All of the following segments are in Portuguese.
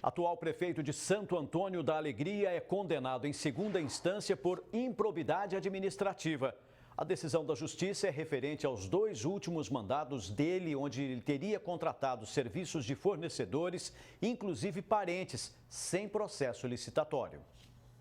Atual prefeito de Santo Antônio da Alegria é condenado em segunda instância por improbidade administrativa. A decisão da Justiça é referente aos 2 últimos mandados dele, onde ele teria contratado serviços de fornecedores, inclusive parentes, sem processo licitatório.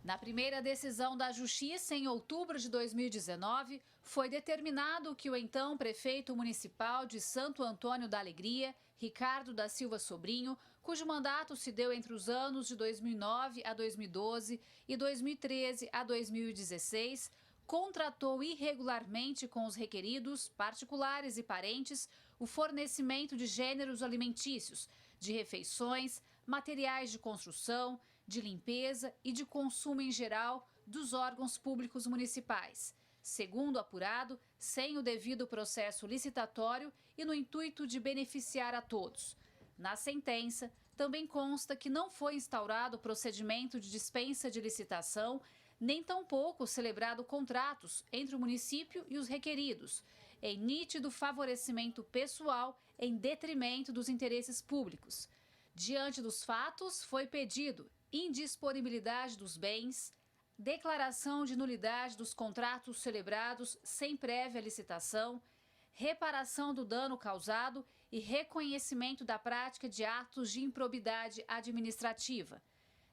Na primeira decisão da Justiça, em outubro de 2019, foi determinado que o então prefeito municipal de Santo Antônio da Alegria, Ricardo da Silva Sobrinho, cujo mandato se deu entre os anos de 2009 a 2012 e 2013 a 2016, contratou irregularmente com os requeridos, particulares e parentes, o fornecimento de gêneros alimentícios, de refeições, materiais de construção, de limpeza e de consumo em geral dos órgãos públicos municipais, segundo apurado, sem o devido processo licitatório e no intuito de beneficiar a todos. Na sentença, também consta que não foi instaurado procedimento de dispensa de licitação, nem tampouco celebrado contratos entre o município e os requeridos, em nítido favorecimento pessoal em detrimento dos interesses públicos. Diante dos fatos, foi pedido indisponibilidade dos bens, declaração de nulidade dos contratos celebrados sem prévia licitação, reparação do dano causado e reconhecimento da prática de atos de improbidade administrativa.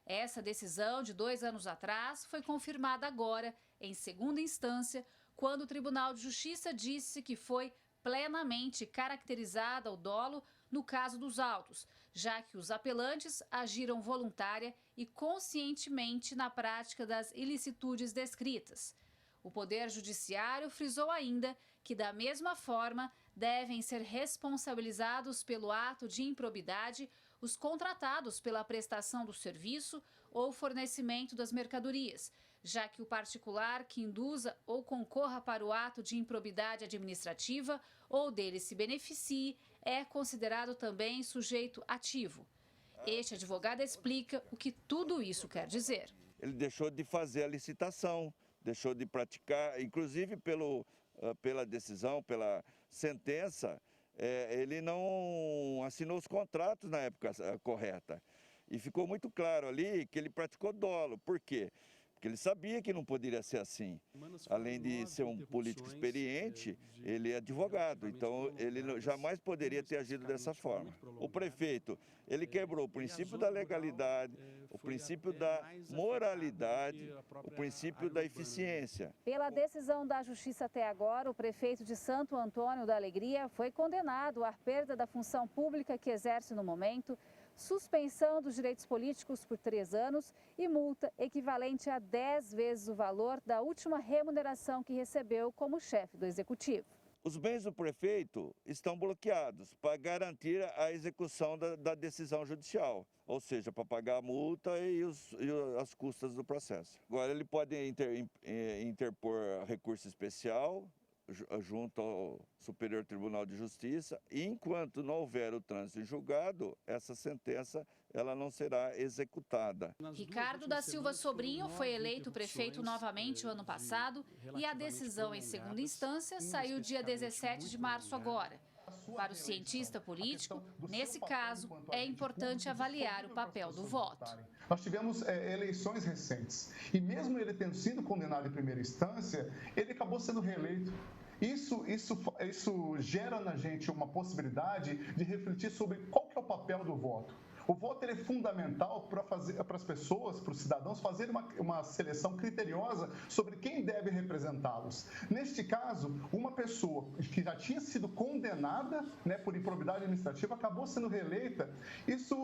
Essa decisão, de 2 anos atrás, foi confirmada agora, em segunda instância, quando o Tribunal de Justiça disse que foi plenamente caracterizada o dolo no caso dos autos, já que os apelantes agiram voluntária e conscientemente na prática das ilicitudes descritas. O Poder Judiciário frisou ainda que, da mesma forma, devem ser responsabilizados pelo ato de improbidade os contratados pela prestação do serviço ou fornecimento das mercadorias, já que o particular que induza ou concorra para o ato de improbidade administrativa ou dele se beneficie é considerado também sujeito ativo. Este advogado explica o que tudo isso quer dizer. Ele deixou de fazer a licitação, deixou de praticar, inclusive pela decisão, pela sentença, ele não assinou os contratos na época correta. E ficou muito claro ali que ele praticou dolo. Por quê? Porque ele sabia que não poderia ser assim. Além de ser um político experiente, ele é advogado, então ele jamais poderia ter agido dessa forma. O prefeito, ele quebrou o princípio da legalidade, o princípio da moralidade, o princípio da eficiência. Pela decisão da Justiça até agora, o prefeito de Santo Antônio da Alegria foi condenado à perda da função pública que exerce no momento, suspensão dos direitos políticos por 3 anos e multa equivalente a 10 vezes o valor da última remuneração que recebeu como chefe do Executivo. Os bens do prefeito estão bloqueados para garantir a execução da decisão judicial, ou seja, para pagar a multa e as custas do processo. Agora ele pode interpor recurso especial junto ao Superior Tribunal de Justiça, e enquanto não houver o trânsito em julgado, essa sentença ela não será executada. Ricardo da Silva Sobrinho foi eleito prefeito novamente o ano passado e a decisão em segunda instância saiu dia 17 de março agora. Para o cientista político, nesse caso, é importante avaliar o papel do voto. Nós tivemos eleições recentes e mesmo ele tendo sido condenado em primeira instância, ele acabou sendo reeleito. Isso gera na gente uma possibilidade de refletir sobre qual que é o papel do voto. O voto ele é fundamental para as pessoas, para os cidadãos, fazerem uma seleção criteriosa sobre quem deve representá-los. Neste caso, uma pessoa que já tinha sido condenada, por improbidade administrativa acabou sendo reeleita. Isso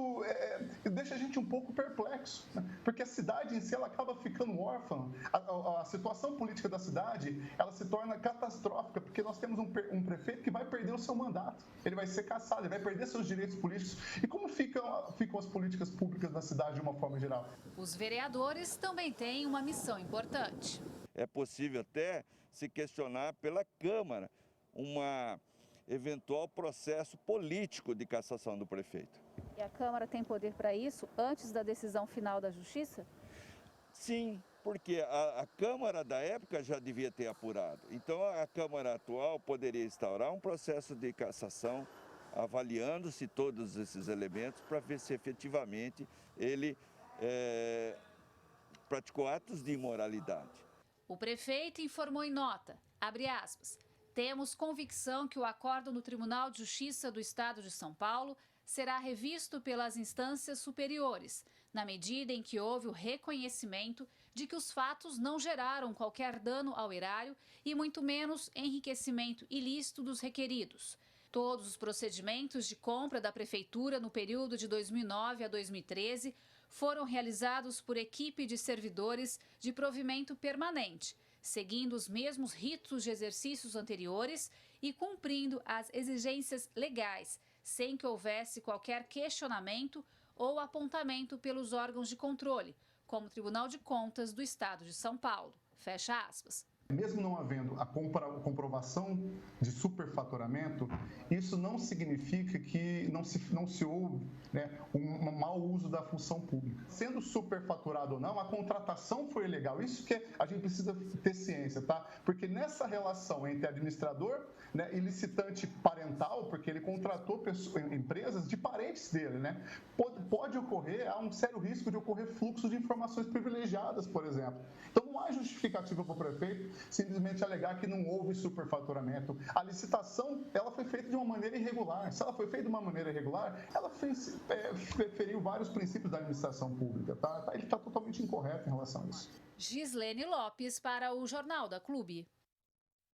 deixa a gente um pouco perplexo, porque a cidade em si ela acaba ficando órfã. A situação política da cidade ela se torna catastrófica, porque nós temos um prefeito que vai perder o seu mandato. Ele vai ser cassado, ele vai perder seus direitos políticos. E como ficam as políticas públicas na cidade de uma forma geral? Os vereadores também têm uma missão importante. É possível até se questionar pela Câmara uma eventual processo político de cassação do prefeito. E a Câmara tem poder para isso antes da decisão final da Justiça? Sim, porque a Câmara da época já devia ter apurado. Então a Câmara atual poderia instaurar um processo de cassação avaliando-se todos esses elementos para ver se efetivamente ele praticou atos de imoralidade. O prefeito informou em nota, abre aspas, temos convicção que o acordo no Tribunal de Justiça do Estado de São Paulo será revisto pelas instâncias superiores, na medida em que houve o reconhecimento de que os fatos não geraram qualquer dano ao erário e muito menos enriquecimento ilícito dos requeridos. Todos os procedimentos de compra da Prefeitura no período de 2009 a 2013 foram realizados por equipe de servidores de provimento permanente, seguindo os mesmos ritos de exercícios anteriores e cumprindo as exigências legais, sem que houvesse qualquer questionamento ou apontamento pelos órgãos de controle, como o Tribunal de Contas do Estado de São Paulo. Fecha aspas. Mesmo não havendo a comprovação de superfaturamento, isso não significa que não se houve, né, um mau uso da função pública. Sendo superfaturado ou não, a contratação foi ilegal. Isso que a gente precisa ter ciência, tá? Porque nessa relação entre administrador, né, e licitante parental, porque ele contratou empresas de parentes dele, né, pode ocorrer, há um sério risco de ocorrer fluxo de informações privilegiadas, por exemplo. Então não há justificativa para o prefeito simplesmente alegar que não houve superfaturamento. A licitação, ela foi feita de uma maneira irregular. Se ela foi feita de uma maneira irregular, ela feriu vários princípios da administração pública. Tá? Ele está totalmente incorreto em relação a isso. Gislene Lopes para o Jornal da Clube.